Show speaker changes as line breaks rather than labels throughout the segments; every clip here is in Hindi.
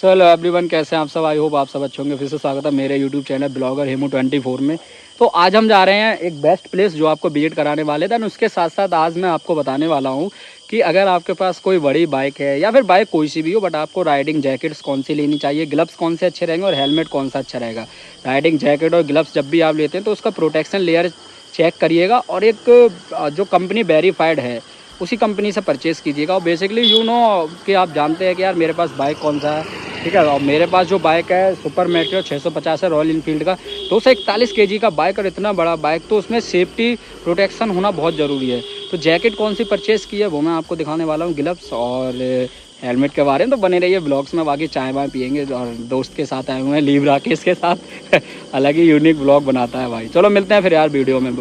सो हेलो एवरीवन, कैसे हैं आप सब। आई होप आप सब अच्छे होंगे। फिर से स्वागत है मेरे यूट्यूब चैनल ब्लॉगर हेमू 24 में। तो आज हम जा रहे हैं एक बेस्ट प्लेस जो आपको विजिट कराने वाले थे। उसके साथ साथ आज मैं आपको बताने वाला हूं कि अगर आपके पास कोई बड़ी बाइक है या फिर बाइक कोई सी भी हो, बट आपको राइडिंग जैकेट्स कौन सी लेनी चाहिए, ग्लव्स कौन से अच्छे रहेंगे और हेलमेट कौन सा अच्छा रहेगा। राइडिंग जैकेट और ग्लव्स जब भी आप लेते हैं तो उसका प्रोटेक्शन लेयर चेक करिएगा और एक जो कंपनी वेरीफाइड है उसी कंपनी से परचेज़ कीजिएगा। और बेसिकली कि आप जानते हैं कि यार मेरे पास बाइक कौन सा है, ठीक है। और मेरे पास जो बाइक है सुपर मेट्रो 650 है रॉयल इनफील्ड का, 241 केजी का बाइक और इतना बड़ा बाइक, तो उसमें सेफ्टी प्रोटेक्शन होना बहुत ज़रूरी है। तो जैकेट कौन सी परचेज़ की है वो मैं आपको दिखाने वाला हूँ, ग्लव्स और हेलमेट के बारे में। तो बने रहिए ब्लॉग्स में, बाकी चाय वाय पियेंगे और दोस्त के साथ आए हुए हैं लीव राकेश के साथ अलग ही यूनिक ब्लॉग बनाता है भाई। चलो मिलते हैं फिर यार वीडियो में।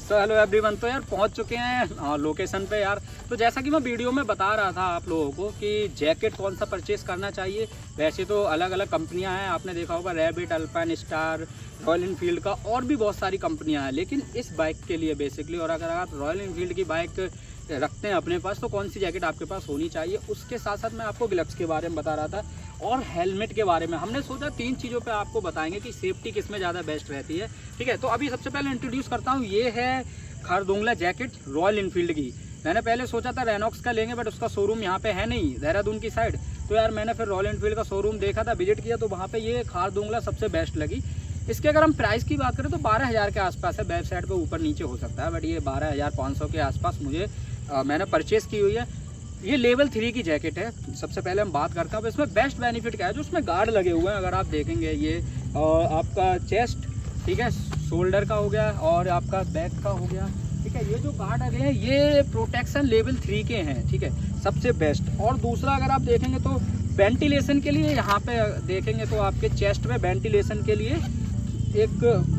सो हेलो एवरीवन, तो यार पहुंच चुके हैं लोकेशन पे यार। तो जैसा कि मैं वीडियो में बता रहा था आप लोगों को कि जैकेट कौन सा परचेस करना चाहिए। वैसे तो अलग अलग कंपनियां हैं, आपने देखा होगा rabbit, alpine star, royal Enfield का और भी बहुत सारी कंपनियां हैं। लेकिन इस बाइक के लिए बेसिकली, और अगर आप रॉयल इनफील्ड की बाइक रखते हैं अपने पास तो कौन सी जैकेट आपके पास होनी चाहिए, उसके साथ साथ मैं आपको ग्लव्स के बारे में बता रहा था और हेलमेट के बारे में। हमने सोचा 3 चीज़ों पे आपको बताएंगे कि सेफ्टी किस में ज़्यादा बेस्ट रहती है, ठीक है। तो अभी सबसे पहले इंट्रोड्यूस करता हूँ, ये है खारदोंगला जैकेट रॉयल इनफील्ड की। मैंने पहले सोचा था रेनॉक्स का लेंगे, बट उसका शोरूम यहाँ पे है नहीं, देहरादून की साइड। तो यार मैंने फिर रॉयल इनफील्ड का शोरूम देखा था, विजिट किया, तो वहाँ पे ये खारदोंगला सबसे बेस्ट लगी। इसके अगर हम प्राइस की बात करें तो 12,000 के आसपास है, वेबसाइट पे ऊपर नीचे हो सकता है, बट ये 12,500 के आसपास मुझे मैंने परचेज़ की हुई है। ये लेवल 3 की जैकेट है। सबसे पहले हम बात करते हैं अब इसमें बेस्ट बेनिफिट क्या है। जो इसमें गार्ड लगे हुए हैं, अगर आप देखेंगे ये आपका चेस्ट, ठीक है, शोल्डर का हो गया और आपका बैक का हो गया, ठीक है। ये जो गार्ड लगे हैं ये प्रोटेक्शन लेवल 3 के हैं, ठीक है, सबसे बेस्ट। और दूसरा अगर आप देखेंगे तो वेंटिलेशन के लिए, यहाँ पे देखेंगे तो आपके चेस्ट में वेंटिलेशन के लिए एक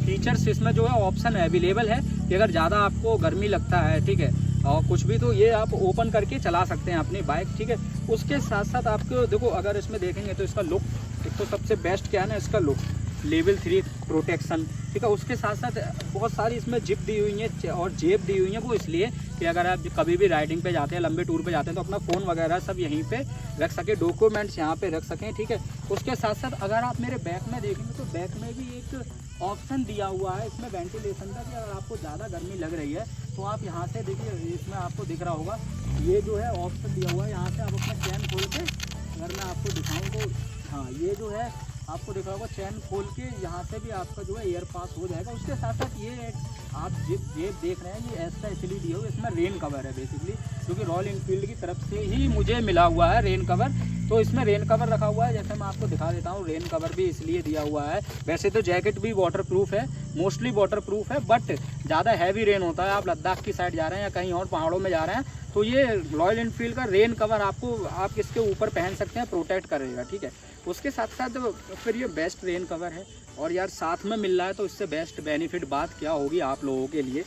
फीचर्स इसमें जो है ऑप्शन अवेलेबल है कि अगर ज़्यादा आपको गर्मी लगता है, ठीक है, और कुछ भी, तो ये आप ओपन करके चला सकते हैं अपनी बाइक, ठीक है। उसके साथ साथ आपको देखो, अगर इसमें देखेंगे तो इसका लुक, एक तो सबसे बेस्ट क्या है ना, इसका लुक लेवल 3 प्रोटेक्शन, ठीक है। उसके साथ साथ बहुत सारी इसमें जिप दी हुई है और जेब दी हुई है। वो इसलिए कि अगर आप कभी भी राइडिंग पे जाते हैं, लंबे टूर पे जाते हैं, तो अपना फ़ोन वगैरह सब यहीं पे रख सके, डॉक्यूमेंट्स यहाँ पे रख सकें, ठीक है। उसके साथ साथ अगर आप मेरे बैक में देखेंगे तो बैक में भी एक ऑप्शन दिया हुआ है इसमें वेंटिलेशन का, कि अगर आपको ज़्यादा गर्मी लग रही है तो आप यहाँ से देखिए, इसमें आपको दिख रहा होगा ये जो है ऑप्शन दिया हुआ है। यहाँ से आप अपना चैन खोल के, अगर मैं आपको दिखाऊँ तो हाँ, ये जो है आपको दिख रहा होगा, चैन खोल के यहाँ से भी आपका जो है एयर पास हो जाएगा। उसके साथ साथ ये आप जेब देख रहे हैं, ये ऐसा इसलिए दिया हुआ है, इसमें रेन कवर है बेसिकली, क्योंकि रॉयल इनफील्ड की तरफ से ही मुझे मिला हुआ है रेन कवर। तो इसमें रेन कवर रखा हुआ है, जैसे मैं आपको दिखा देता हूँ। रेन कवर भी इसलिए दिया हुआ है, वैसे तो जैकेट भी वाटर प्रूफ है, मोस्टली वाटर प्रूफ है, बट ज़्यादा हैवी रेन होता है, आप लद्दाख की साइड जा रहे हैं या कहीं और पहाड़ों में जा रहे हैं, तो ये रॉयल इनफील्ड का रेन कवर आपको आप इसके ऊपर पहन सकते हैं, प्रोटेक्ट करेगा, ठीक है। उसके साथ साथ फिर ये बेस्ट रेन कवर है और यार साथ में मिल रहा है, तो इससे बेस्ट बेनिफिट बात क्या होगी आप लोगों के लिए।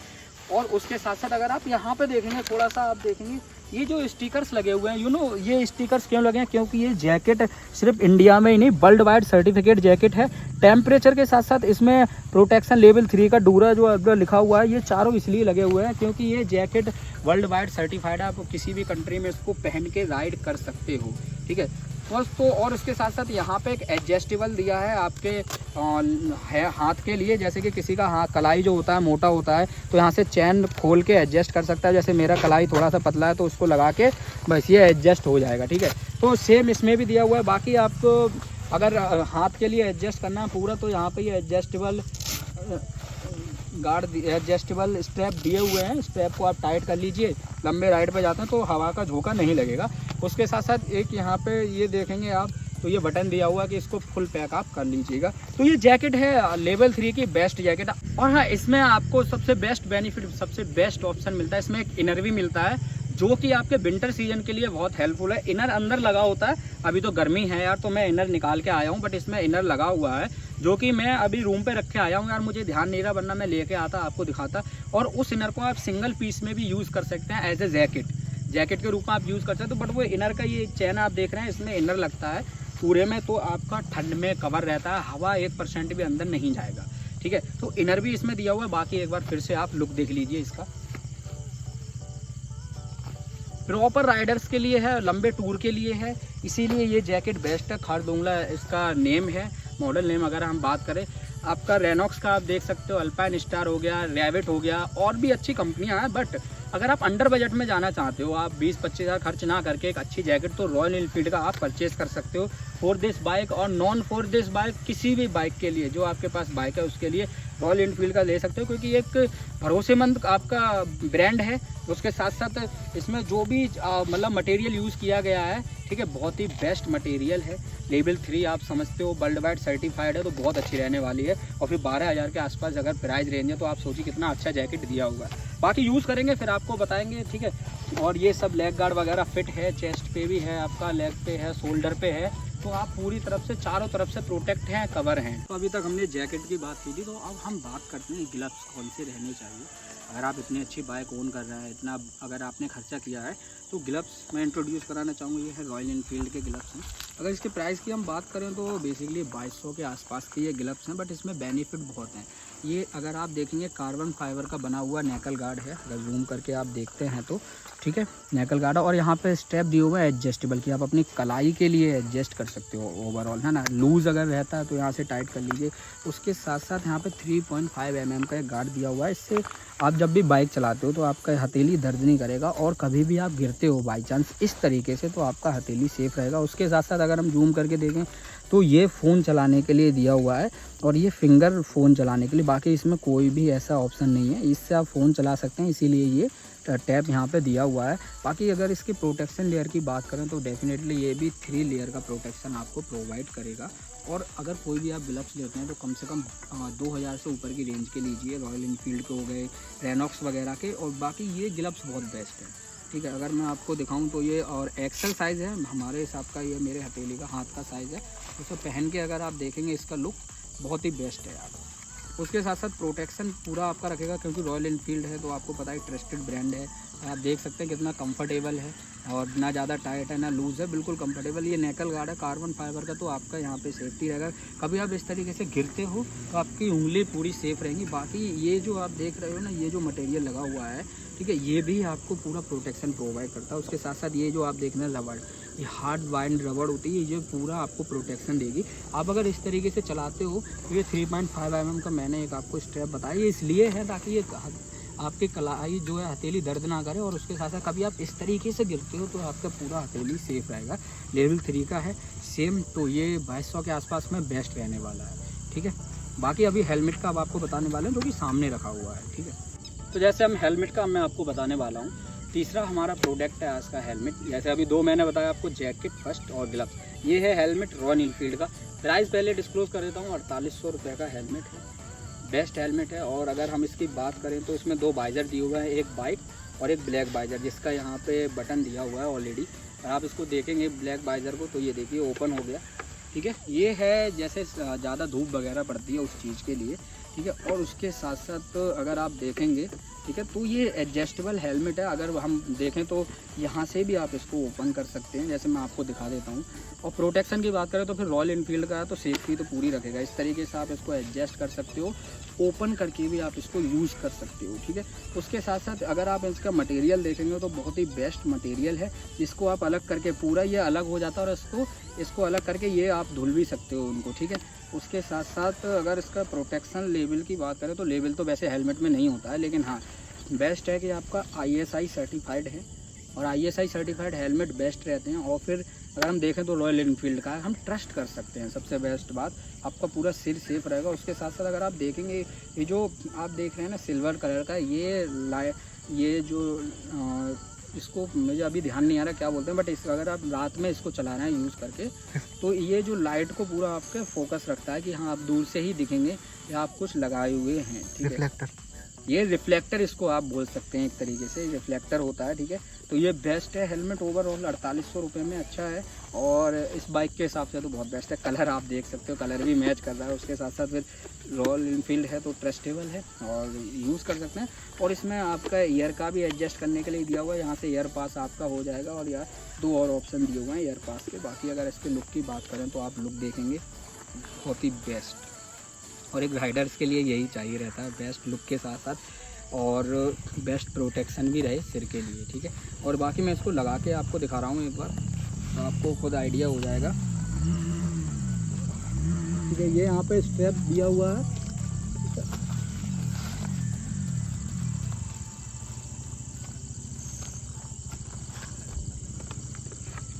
और उसके साथ साथ अगर आप यहाँ पे देखेंगे, थोड़ा सा आप देखेंगे, ये जो स्टिकर्स लगे हुए हैं, ये स्टिकर्स क्यों लगे हैं, क्योंकि ये जैकेट सिर्फ इंडिया में ही नहीं, वर्ल्ड वाइड सर्टिफिकेट जैकेट है। टेम्परेचर के साथ साथ इसमें प्रोटेक्शन लेवल 3 का डूरा जो अगर लिखा हुआ है, ये चारों इसलिए लगे हुए हैं क्योंकि ये जैकेट वर्ल्ड वाइड सर्टिफाइड है। आप किसी भी कंट्री में इसको पहन के राइड कर सकते हो, ठीक है। तो और उसके साथ साथ यहाँ पे एक एडजस्टेबल दिया है आपके हाथ के लिए, जैसे कि किसी का हाथ कलाई जो होता है मोटा होता है, तो यहाँ से चैन खोल के एडजस्ट कर सकता है। जैसे मेरा कलाई थोड़ा सा पतला है तो उसको लगा के बस ये एडजस्ट हो जाएगा, ठीक है। तो सेम इसमें भी दिया हुआ है। बाकी आपको अगर हाथ के लिए एडजस्ट करना है पूरा, तो यहाँ पर ये एडजस्टेबल गार्ड, एडजस्टेबल स्ट्रैप दिए हुए हैं। स्ट्रैप को आप टाइट कर लीजिए, लंबे राइड पे जाते हैं तो हवा का झोंका नहीं लगेगा। उसके साथ साथ एक यहाँ पे ये देखेंगे आप, तो ये बटन दिया हुआ है कि इसको फुल पैक आप कर लीजिएगा। तो ये जैकेट है लेवल 3 की बेस्ट जैकेट। और हाँ, इसमें आपको सबसे बेस्ट बेनिफिट, सबसे बेस्ट ऑप्शन मिलता है, इसमें एक इनर भी मिलता है जो कि आपके विंटर सीजन के लिए बहुत हेल्पफुल है। इनर अंदर लगा होता है, अभी तो गर्मी है यार तो मैं इनर निकाल के आया हूँ, बट इसमें इनर लगा हुआ है जो कि मैं अभी रूम पे रख के आया हूँ यार, मुझे ध्यान नहीं रहा, वरना मैं लेके आता आपको दिखाता। और उस इनर को आप सिंगल पीस में भी यूज़ कर सकते हैं एज ए जैकेट के रूप में आप यूज़ कर सकते हो। बट वो इनर का ये चैन आप देख रहे हैं, इसमें इनर लगता है पूरे में, तो आपका ठंड में कवर रहता है, हवा 1% भी अंदर नहीं जाएगा, ठीक है। तो इनर भी इसमें दिया हुआ है। बाकी एक बार फिर से आप लुक देख लीजिए इसका। प्रॉपर राइडर्स के लिए है, लंबे टूर के लिए है, इसीलिए ये जैकेट बेस्ट है। खारदुंगला इसका नेम है, मॉडल नेम अगर हम बात करें। आपका रेनॉक्स का आप देख सकते हो, अल्पाइन स्टार हो गया, रेविट हो गया, और भी अच्छी कंपनियां हैं। बट अगर आप अंडर बजट में जाना चाहते हो, आप 20-25 हज़ार खर्च ना करके एक अच्छी जैकेट, तो रॉयल एनफील्ड का आप परचेज कर सकते हो फॉर दिस बाइक। और नॉन फॉर दिस बाइक, किसी भी बाइक के लिए जो आपके पास बाइक है उसके लिए रॉयल एनफील्ड का ले सकते हो, क्योंकि एक भरोसेमंद आपका ब्रांड है। उसके साथ साथ इसमें जो भी मतलब मटेरियल यूज़ किया गया है, ठीक है, बहुत ही बेस्ट मटेरियल है। लेवल 3 आप समझते हो, वर्ल्ड वाइड सर्टिफाइड है, तो बहुत अच्छी रहने वाली है। और फिर 12,000 के आसपास अगर प्राइस रेंज है, तो आप सोचिए कितना अच्छा जैकेट दिया हुआ है। बाकी यूज़ करेंगे फिर आपको बताएंगे, ठीक है। और ये सब लेग गार्ड वगैरह फिट है, चेस्ट पे भी है, आपका लेग पे है, शोल्डर पे है, तो आप पूरी तरफ से चारों तरफ से प्रोटेक्ट हैं, कवर हैं। तो अभी तक हमने जैकेट की बात की थी, तो अब हम बात करते हैं ग्लव्स कौन से रहने चाहिए। अगर आप इतनी अच्छी बाइक ओन कर रहे हैं, इतना अगर आपने खर्चा किया है, तो ग्लव्स मैं इंट्रोड्यूस कराना चाहूँगा। ये है रॉयल एनफील्ड के ग्लव्स हैं। अगर इसके प्राइस की हम बात करें तो बेसिकली 2200 के आसपास के ये ग्लव्स हैं, बट इसमें बेनिफिट बहुत हैं। ये अगर आप देखेंगे कार्बन फाइबर का बना हुआ नेकल गार्ड है, अगर जूम करके आप देखते हैं तो, ठीक है, नेकल गार्ड। और यहाँ पे स्टेप दिए हुए हैं एडजस्टेबल, कि आप अपनी कलाई के लिए एडजस्ट कर सकते हो ओवरऑल, है ना। लूज़ अगर रहता है तो यहाँ से टाइट कर लीजिए। उसके साथ साथ यहाँ पे 3.5 mm का एक गार्ड दिया हुआ है। इससे आप जब भी बाइक चलाते हो तो आपका हथेली दर्द नहीं करेगा, और कभी भी आप गिरते हो बाई चांस इस तरीके से, तो आपका हथेली सेफ रहेगा। उसके साथ साथ अगर हम जूम करके देखें तो ये फ़ोन चलाने के लिए दिया हुआ है, और ये फिंगर फ़ोन चलाने के लिए, बाकी इसमें कोई भी ऐसा ऑप्शन नहीं है। इससे आप फ़ोन चला सकते हैं, इसीलिए ये टैप यहाँ पे दिया हुआ है। बाकी अगर इसकी प्रोटेक्शन लेयर की बात करें तो डेफिनेटली ये भी 3 लेयर का प्रोटेक्शन आपको प्रोवाइड करेगा। और अगर कोई भी आप ग्लव्स लेते हैं तो कम से कम 2000 से ऊपर की रेंज के लीजिए। रॉयल एनफील्ड के हो गए, रेनॉक्स वगैरह के, और बाकी ये ग्लव्स बहुत बेस्ट है, ठीक है। अगर मैं आपको दिखाऊं तो ये और एक्सेल साइज़ है हमारे हिसाब का, ये मेरे हथेली का हाथ का साइज़ है। उसे पहन के अगर आप देखेंगे इसका लुक बहुत ही बेस्ट है यार। उसके साथ साथ प्रोटेक्शन पूरा आपका रखेगा, क्योंकि रॉयल एनफील्ड है तो आपको पता है ट्रस्टेड ब्रांड है। आप देख सकते हैं कितना कंफर्टेबल है, और ना ज़्यादा टाइट है ना लूज़ है, बिल्कुल कंफर्टेबल। ये नेकल गार्ड है कार्बन फाइबर का, तो आपका यहाँ पे सेफ्टी रहेगा। कभी आप इस तरीके से गिरते हो तो आपकी उंगली पूरी सेफ रहेंगी। बाकी ये जो आप देख रहे हो ना, ये जो मटेरियल लगा हुआ है, ठीक है, ये भी आपको पूरा प्रोटेक्शन प्रोवाइड करता है। उसके साथ साथ ये जो आप देख रहे हैं रबड़, ये हार्ड वाइंड रबड़ होती है, ये पूरा आपको प्रोटेक्शन देगी। आप अगर इस तरीके से चलाते हो तो ये 3.5 mm का मैंने एक आपको स्ट्रैप बताया, ये इसलिए है ताकि ये आपकी कलाई जो है हथेली दर्द ना करे। और उसके साथ साथ कभी आप इस तरीके से गिरते हो तो आपका पूरा हथेली सेफ रहेगा। लेवल 3 का है सेम, तो ये 2200 के आसपास में बेस्ट रहने वाला है, ठीक है। बाकी अभी हेलमेट का अब आपको बताने वाले हैं, जो कि सामने रखा हुआ है, ठीक है। तो जैसे हम हेलमेट का मैं आपको बताने वाला हूँ, तीसरा हमारा प्रोडक्ट है आज का हेलमेट। जैसे अभी 2 मैंने बताया आपको, जैकेट फर्स्ट और ग्लव्स। ये है हेलमेट रॉयल एनफील्ड का। प्राइस पहले डिस्क्लोज कर देता हूँ, 4800 रुपये का हेलमेट है, बेस्ट हेलमेट है। और अगर हम इसकी बात करें तो इसमें 2 वाइजर दिए हुए हैं, एक वाइट और एक ब्लैक वाइजर, जिसका यहाँ पे बटन दिया हुआ है ऑलरेडी। और आप इसको देखेंगे ब्लैक वाइजर को, तो ये देखिए ओपन हो गया, ठीक है। ये है जैसे ज़्यादा धूप वगैरह पड़ती है उस चीज़ के लिए, ठीक है। और उसके साथ साथ अगर आप देखेंगे, ठीक है, तो ये एडजस्टेबल हेलमेट है। अगर हम देखें तो यहाँ से भी आप इसको ओपन कर सकते हैं, जैसे मैं आपको दिखा देता हूँ। और प्रोटेक्शन की बात करें तो फिर रॉयल एनफील्ड का है, तो सेफ्टी तो पूरी रखेगा। इस तरीके से आप इसको एडजस्ट कर सकते हो, ओपन करके भी आप इसको यूज़ कर सकते हो, ठीक है। उसके साथ साथ अगर आप इसका मटेरियल देखेंगे तो बहुत ही बेस्ट मटेरियल है, जिसको आप अलग करके पूरा ये अलग हो जाता है, और इसको अलग करके ये आप धुल भी सकते हो उनको, ठीक है। उसके साथ साथ अगर इसका प्रोटेक्शन लेवल की बात करें तो लेवल तो वैसे हेलमेट में नहीं होता है, लेकिन हाँ बेस्ट है कि आपका ISI सर्टिफाइड है, और ISI सर्टिफाइड हेलमेट बेस्ट रहते हैं। और फिर अगर हम देखें तो रॉयल एनफील्ड का हम ट्रस्ट कर सकते हैं। सबसे बेस्ट बात, आपका पूरा सिर सेफ रहेगा। उसके साथ साथ अगर आप देखेंगे, ये जो आप देख रहे हैं ना सिल्वर कलर का, ये जो इसको मुझे अभी ध्यान नहीं आ रहा क्या बोलते हैं, बट इस अगर आप रात में इसको चला रहे हैं यूज़ करके, तो ये जो लाइट को पूरा आपके फोकस रखता है कि हाँ आप दूर से ही दिखेंगे या आप कुछ लगाए हुए हैं, ठीक है। रिफ्लेक्टर, ये रिफ्लेक्टर इसको आप बोल सकते हैं, एक तरीके से रिफ्लेक्टर होता है, ठीक है। तो ये बेस्ट है हेलमेट, ओवरऑल 4800 रुपये में अच्छा है, और इस बाइक के हिसाब से तो बहुत बेस्ट है। कलर आप देख सकते हो, कलर भी मैच कर रहा है। उसके साथ साथ फिर रॉयल एनफील्ड है तो ट्रस्टेबल है और यूज़ कर सकते हैं। और इसमें आपका ईयर का भी एडजस्ट करने के लिए दिया हुआ है, यहाँ से ईयर पास आपका हो जाएगा, और यार 2 और ऑप्शन दिए हुए हैं ईयर पास के। बाकी अगर इसके लुक की बात करें तो आप लुक देखेंगे बहुत ही बेस्ट, और एक राइडर्स के लिए यही चाहिए रहता है, बेस्ट लुक के साथ साथ और बेस्ट प्रोटेक्शन भी रहे सिर के लिए, ठीक है। और बाकी मैं इसको लगा के आपको दिखा रहा हूँ एक बार, तो आपको खुद आइडिया हो जाएगा, ठीक है। ये यहाँ पे स्ट्रैप दिया हुआ है,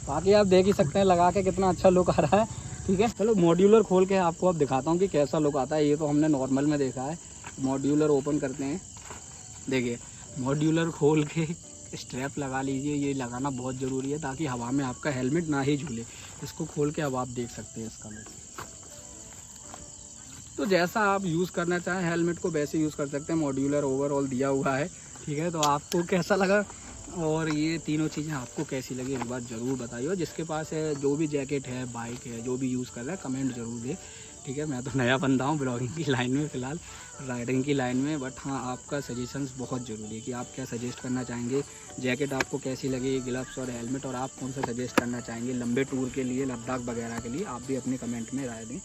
बाकी आप देख ही सकते हैं लगा के कितना अच्छा लुक आ रहा है, ठीक है। चलो मॉड्यूलर खोल के आपको अब दिखाता हूँ कि कैसा लुक आता है। ये तो हमने नॉर्मल में देखा है, मॉड्यूलर ओपन करते हैं। देखिए मॉड्यूलर खोल के स्ट्रैप लगा लीजिए, ये लगाना बहुत ज़रूरी है ताकि हवा में आपका हेलमेट ना ही झूले। इसको खोल के अब आप देख सकते हैं इसका लुक। तो जैसा आप यूज़ करना चाहें हेलमेट को वैसे यूज़ कर सकते हैं। मॉड्यूलर ओवरऑल दिया हुआ है, ठीक है। तो आपको कैसा लगा और ये तीनों चीज़ें आपको कैसी लगी एक बार ज़रूर बताइए। जिसके पास है, जो भी जैकेट है, बाइक है, जो भी यूज़ कर रहा है, कमेंट ज़रूर दे, ठीक है। मैं तो नया बंदा हूँ ब्लॉगिंग की लाइन में, फ़िलहाल राइडिंग की लाइन में, बट हाँ आपका सजेशंस बहुत ज़रूरी है कि आप क्या सजेस्ट करना चाहेंगे, जैकेट आपको कैसी लगी, ग्लव्स और हेलमेट, और आप कौन सा सजेस्ट करना चाहेंगे लंबे टूर के लिए, लद्दाख वगैरह के लिए। आप भी अपने कमेंट में राय दें।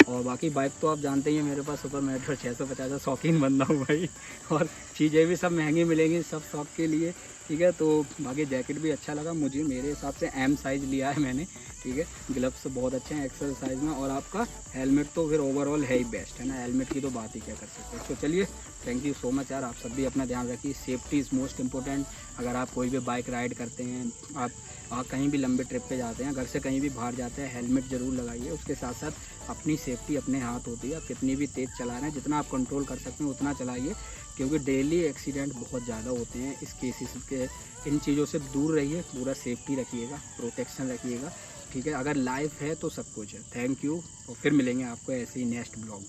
और बाकी बाइक तो आप जानते ही हैं, मेरे पास सुपर मेट्रो 650 शौकीन बंदा हूँ भाई, और चीज़ें भी सब महंगी मिलेंगी सब शौक के लिए, ठीक है। तो बाकी जैकेट भी अच्छा लगा मुझे, मेरे हिसाब से एम साइज़ लिया है मैंने, ठीक है। ग्लव्स बहुत अच्छे हैं एक्सेल साइज़ में, और आपका हेलमेट तो फिर ओवरऑल है ही बेस्ट, है ना। हेलमेट की तो बात ही क्या कर सकते हैं। तो चलिए, थैंक यू सो मच यार, आप सब भी अपना ध्यान रखिए। Safety is most important. अगर आप कोई भी बाइक राइड करते हैं, आप कहीं भी लंबे ट्रिप पे जाते हैं, घर से कहीं भी बाहर जाते हैं, हेलमेट ज़रूर लगाइए। उसके साथ साथ अपनी सेफ्टी अपने हाथ होती है। आप कितनी भी तेज़ चला रहे हैं, जितना आप कंट्रोल कर सकते हैं उतना चलाइए, क्योंकि डेली एक्सीडेंट बहुत ज़्यादा होते हैं। इस केसेस के, इन चीज़ों से दूर रहिए, पूरा सेफ्टी रखिएगा, प्रोटेक्शन रखिएगा, ठीक है। अगर लाइफ है तो सब कुछ है। थैंक यू, और फिर मिलेंगे आपको ऐसे ही नेक्स्ट ब्लॉग।